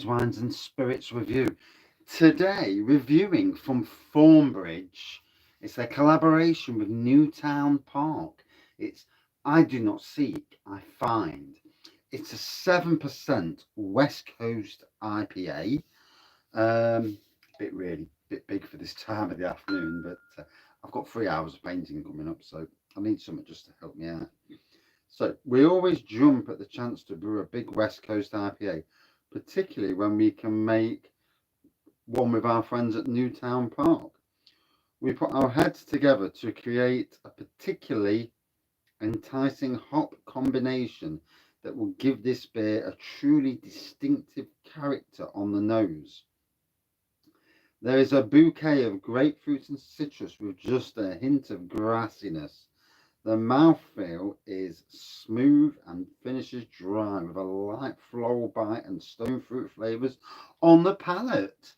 Wines and Spirits review. Today, reviewing from Thornbridge. It's a collaboration with Newtown Park. It's I Do Not Seek, I Find. It's a 7% West Coast IPA. Bit big for this time of the afternoon, but I've got 3 hours of painting coming up, so I need something just to help me out. So we always jump at the chance to brew a big West Coast IPA, particularly when we can make one with our friends at Newtown Park. We put our heads together to create a particularly enticing hop combination that will give this beer a truly distinctive character on the nose. There is a bouquet of grapefruit and citrus with just a hint of grassiness. The mouthfeel is smooth and finishes dry with a light floral bite and stone fruit flavours on the palate.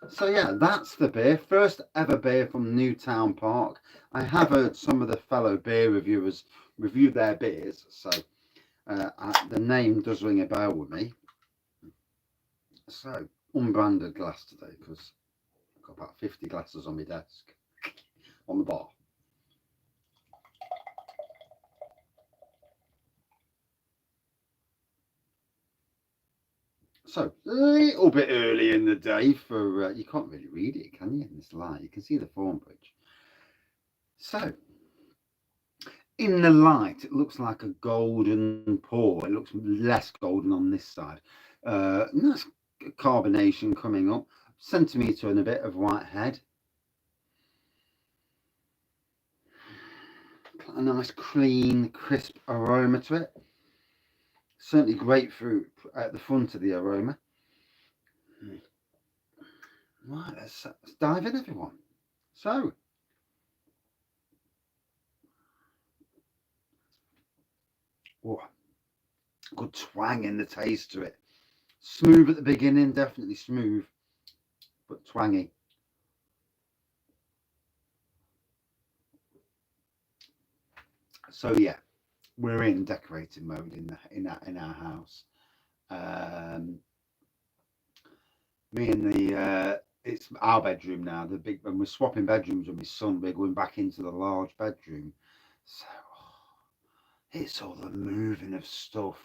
So yeah, that's the beer. First ever beer from Newtown Park. I have heard some of the fellow beer reviewers review their beers, so the name does ring a bell with me. So, unbranded glass today because I've got about 50 glasses on my desk on the bar. So, a little bit early in the day for, you can't really read it, can you, in this light? You can see the Thornbridge. So, in the light, it looks like a golden pour. It looks less golden on this side. Nice carbonation coming up. Centimetre and a bit of white head. A nice, clean, crisp aroma to it. Certainly grapefruit at the front of the aroma. Right, let's dive in, everyone. So, oh, good twang in the taste to it. Smooth at the beginning, definitely smooth, but twangy. So yeah, we're in decorating mode in our house. Um, Me and it's our bedroom now. The big when we're swapping bedrooms with my son, we're going back into the large bedroom. So it's all the moving of stuff.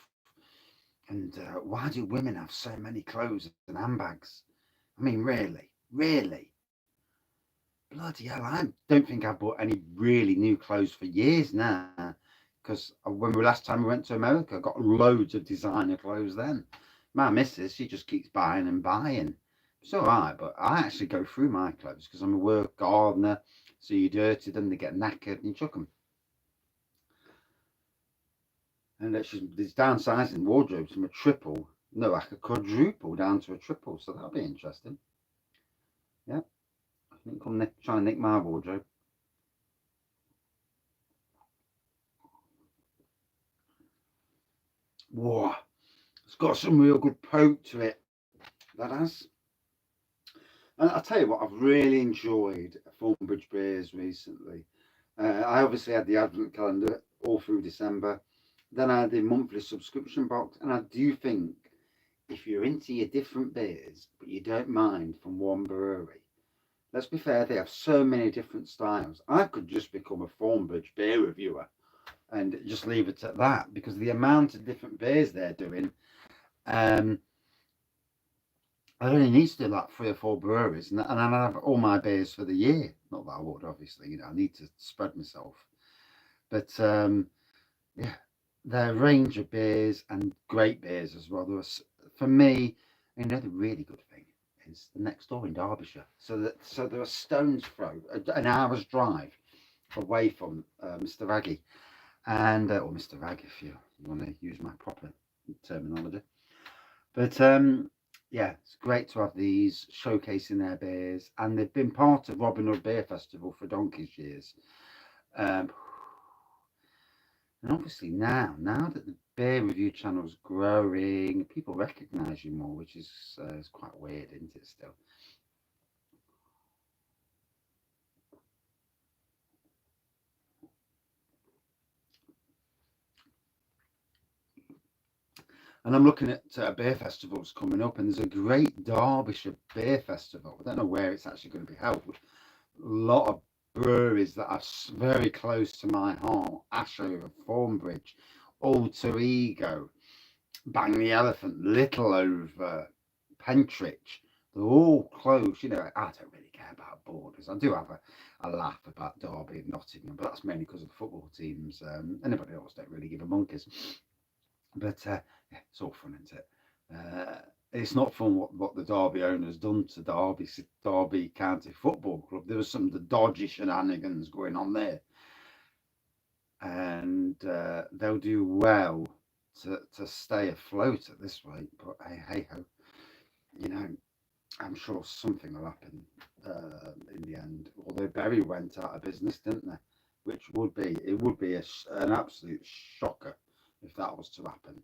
And why do women have so many clothes and handbags? I mean, really, bloody hell! I don't think I've bought any really new clothes for years now. Because when we last time we went to America, I got loads of designer clothes then. My missus, she just keeps buying and buying. It's all right, but I actually go through my clothes because I'm a work gardener. So you dirty them, they get knackered, and you chuck them. And she's downsizing wardrobes from a triple, no, like a quadruple down to a triple. So that'll be interesting. Yeah, I think come try and nick my wardrobe. Whoa, it's got some real good poke to it. That has. And I'll tell you what, I've really enjoyed Thornbridge beers recently. I obviously had the advent calendar all through December. Then I had the monthly subscription box, and I do think if you're into your different beers, but you don't mind from one brewery, let's be fair, they have so many different styles. I could just become a Thornbridge beer reviewer and just leave it at that because the amount of different beers they're doing. Um, I only need to do like 3 or 4 breweries, and I have all my beers for the year. Not that I would, obviously, I need to spread myself. But yeah, their range of beers and great beers as well. For me, the really good thing is the next door in Derbyshire. So they're a stone's throw, an hour's drive away from Mr. Raggy, and or Mr. Rag if you want to use my proper terminology. But yeah, it's great to have these showcasing their beers, and they've been part of Robin Hood Beer Festival for donkey's years. Um, and obviously now that the beer review channel is growing, people recognise you more, which is quite weird, isn't it? Still, And I'm looking at beer festivals coming up, and there's a great Derbyshire beer festival. I don't know where it's actually going to be held. A lot of breweries that are very close to my heart: Ashover, Thornbridge, Alter Ego, Bang the Elephant, Littleover, Pentridge. They're all close. You know, I don't really care about borders. I do have a laugh about Derby and Nottingham, but that's mainly because of the football teams. Anybody else don't really give a monkeys. But yeah, it's all fun, isn't it? It's not fun what the Derby owners done to Derby County Football Club. There was some of the dodgy shenanigans going on there, and they'll do well to stay afloat at this rate. But hey ho, you know, I'm sure something will happen in the end. Although Berry went out of business, didn't they? Which would be an absolute shocker if that was to happen.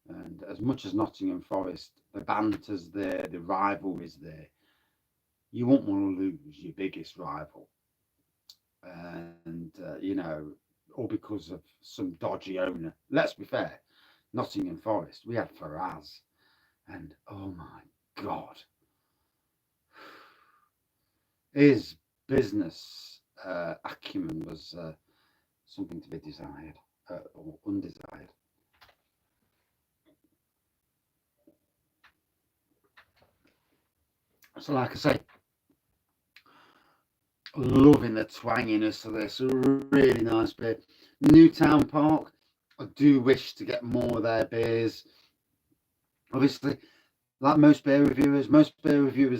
And as much as Nottingham Forest, the banter's there, the rivalry's there, you won't want to lose your biggest rival. And, you know, all because of some dodgy owner. Let's be fair, Nottingham Forest, we had Faraz. And oh my God, his business acumen was something to be desired or undesired. So, like I say, loving the twanginess of this. Really nice beer. Newtown Park, I do wish to get more of their beers. Obviously, like most beer reviewers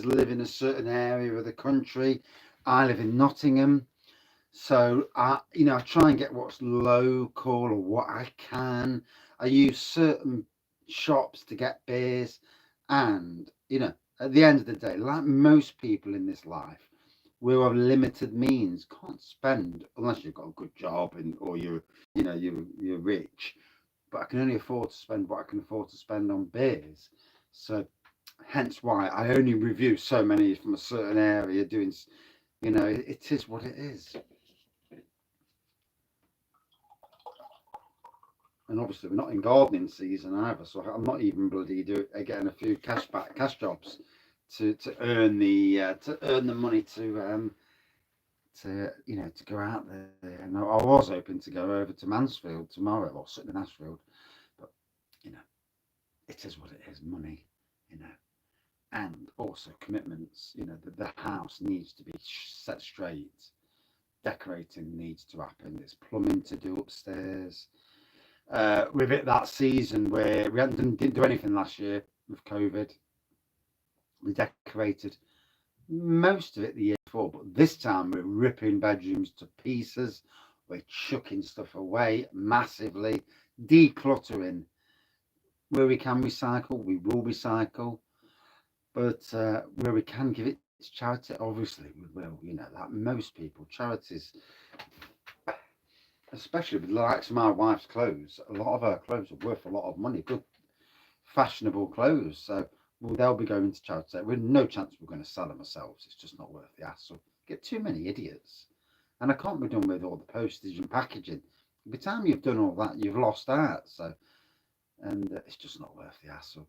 live in a certain area of the country. I live in Nottingham. So I try and get what's local or what I can. I use certain shops to get beers, and at the end of the day, like most people in this life, we're of limited means. Can't spend unless you've got a good job or you're rich. But I can only afford to spend what I can afford to spend on beers. So hence why I only review so many from a certain area. It is what it is. And obviously we're not in gardening season either, so I'm not even bloody getting a few cash jobs to earn the money to go out there. And I was hoping to go over to Mansfield tomorrow or sit in Ashfield, but you know it is what it is. Money, you know, and also commitments. The house needs to be set straight. Decorating needs to happen. There's plumbing to do upstairs. With it that season where we didn't do anything last year with COVID. We decorated most of it the year before, but this time we're ripping bedrooms to pieces. We're chucking stuff away massively, decluttering. Where we can recycle, we will recycle, but where we can give it to charity, obviously we will. Like most people, charities, especially with the likes of my wife's clothes, a lot of her clothes are worth a lot of money. Good fashionable clothes. So they'll be going to charity. We've no chance we're going to sell them ourselves. It's just not worth the hassle. Get too many idiots. And I can't be done with all the postage and packaging. By the time you've done all that, you've lost out. And it's just not worth the hassle.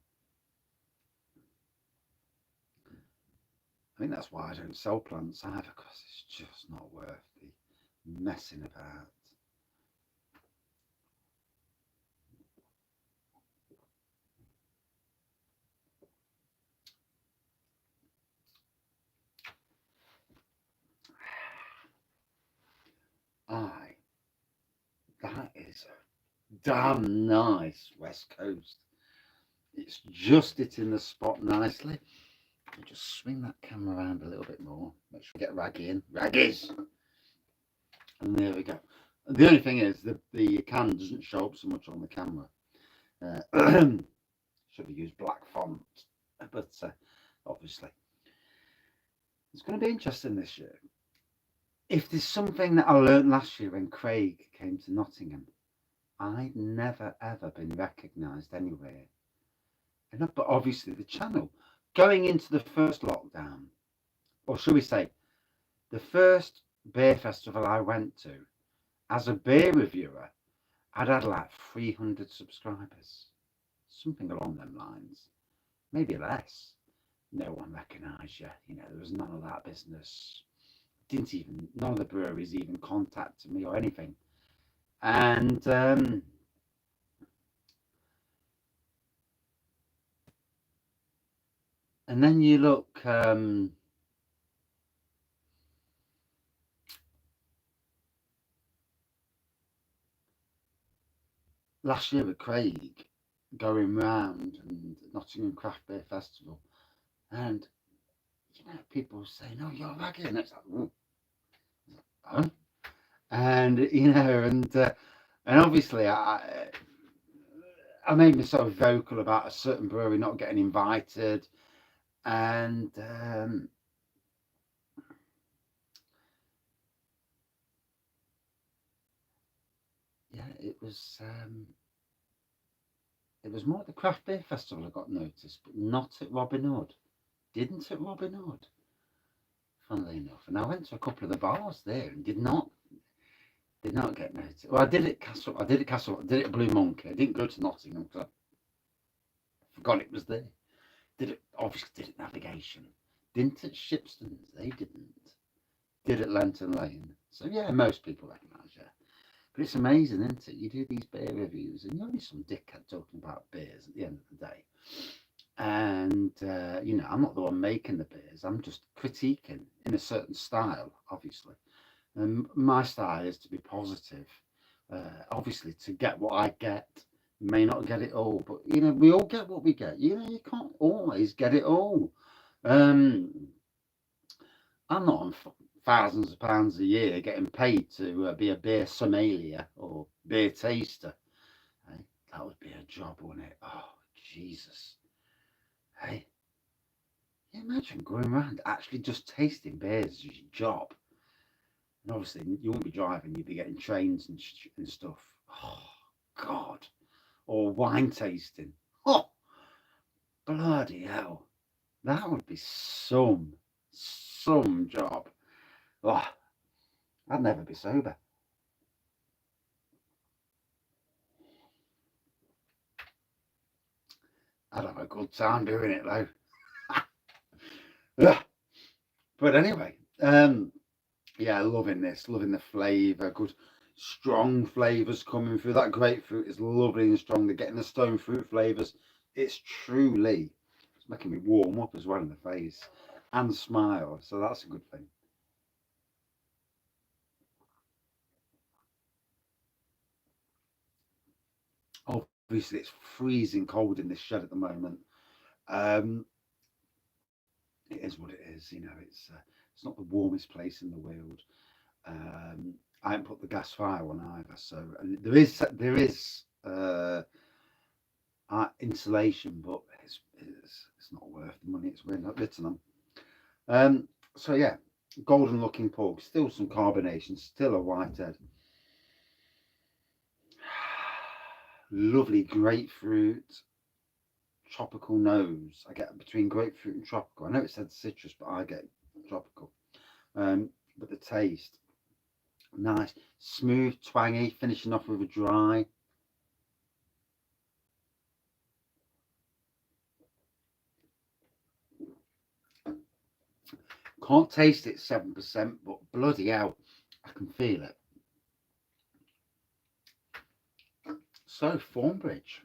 I think that's why I don't sell plants either, because it's just not worth the messing about. That is a damn nice West Coast. It's just hitting the spot nicely. I'll just swing that camera around a little bit more. Make sure we get Raggy in. Raggies! And there we go. The only thing is the can doesn't show up so much on the camera. Should have used black font. But obviously, it's going to be interesting this year. If there's something that I learned last year when Craig came to Nottingham, I'd never ever been recognised anywhere. But obviously the channel, going into the first lockdown, or should we say, the first beer festival I went to, as a beer reviewer, I'd had like 300 subscribers. something along them lines, maybe less. No one recognised you. You know, there was none of that business. Didn't even, none of the breweries even contacted me or anything. And then you look, last year with Craig going round and Nottingham Craft Beer Festival, and you know, people saying, "Oh, you're Raggy," and it's like, "Oh, huh?" And you know, and obviously, I made myself vocal about a certain brewery not getting invited, and yeah, it was more at the Craft Beer Festival I got noticed, but not at Robin Hood. Didn't at Robin Hood, funnily enough. And I went to a couple of the bars there and did not get noticed. Well, I did it at Castle. I did it at Castle. I did it at Blue Monkey. I didn't go to Nottingham because I forgot it was there. Did it obviously did it Navigation. Didn't at Shipston's. They didn't. Did at Lenton Lane. So yeah, most people recognise you. But it's amazing, isn't it? You do these beer reviews, and you're only some dickhead talking about beers at the end of the day. And you know, I'm not the one making the beers. I'm just critiquing in a certain style, obviously. And my style is to be positive. Obviously, to get what I get, you may not get it all, but you know, we all get what we get. You know, you can't always get it all. Um, I'm not on thousands of pounds a year getting paid to be a beer sommelier or beer taster. Hey, that would be a job, wouldn't it? Oh, Jesus. Hey, you imagine going around actually just tasting beers as your job. And obviously, you won't be driving, you'd be getting trains and stuff. Oh, God. Or wine tasting. Oh, bloody hell. That would be some job. Oh, I'd never be sober. I'd have a good time doing it, though. Yeah. But anyway, yeah, loving this, loving the flavour, good strong flavours coming through. That grapefruit is lovely and strong. They're getting the stone fruit flavours. It's truly, it's making me warm up as well in the face and smile. So that's a good thing. Obviously, it's freezing cold in this shed at the moment. Um, it is what it is. You know, it's not the warmest place in the world. I haven't put the gas fire on either, so and there is insulation, but it's not worth the money it's worth not written on. So yeah, golden looking pork, still some carbonation, still a whitehead. Lovely grapefruit, tropical nose. I get between grapefruit and tropical. I know it said citrus, but I get tropical. But the taste, nice, smooth, twangy, finishing off with a dry. Can't taste it 7%, but bloody hell, I can feel it. So Thornbridge,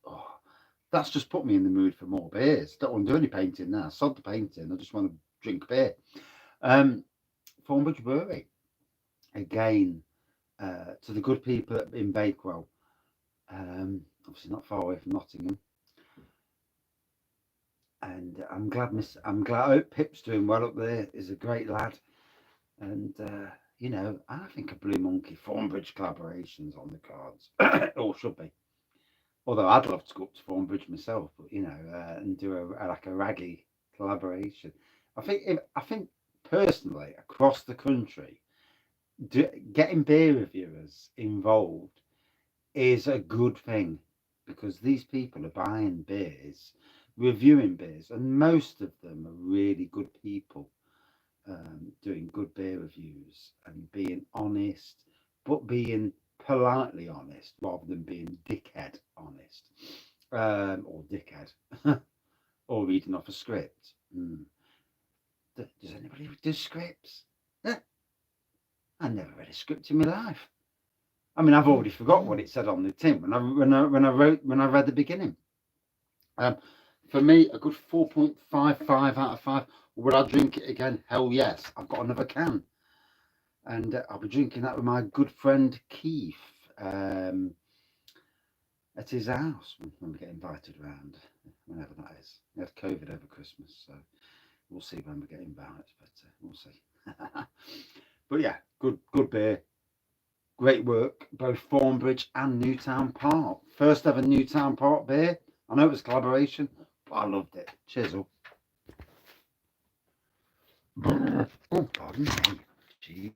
oh, that's just put me in the mood for more beers. Don't want to do any painting now. Sod the painting. I just want to drink beer. Um, Thornbridge Brewery again, to the good people in Bakewell. Obviously not far away from Nottingham. And I'm glad I hope Pip's doing well up there. He's a great lad. And you know, I think a Blue Monkey Thornbridge collaboration's on the cards. Or should be. Although I'd love to go up to Thornbridge myself, but you know, and do like a raggy collaboration. I think personally across the country, getting beer reviewers involved is a good thing because these people are buying beers, reviewing beers, and most of them are really good people, doing good beer reviews and being honest, but being politely honest rather than being dickhead honest. or dickhead, or reading off a script. Does anybody do scripts? I never read a script in my life. I mean, I've already forgot what it said on the tin when I read the beginning. For me, a good 4.55 out of 5. Would I drink it again? Hell yes. I've got another can, and I'll be drinking that with my good friend Keith at his house when we get invited round, whenever that is. We had COVID over Christmas, so we'll see when we get invited, but we'll see. But yeah, good beer. Great work, both Thornbridge and Newtown Park. First ever Newtown Park beer. I know it was collaboration, but I loved it. Cheers up. Oh, pardon me. Gee.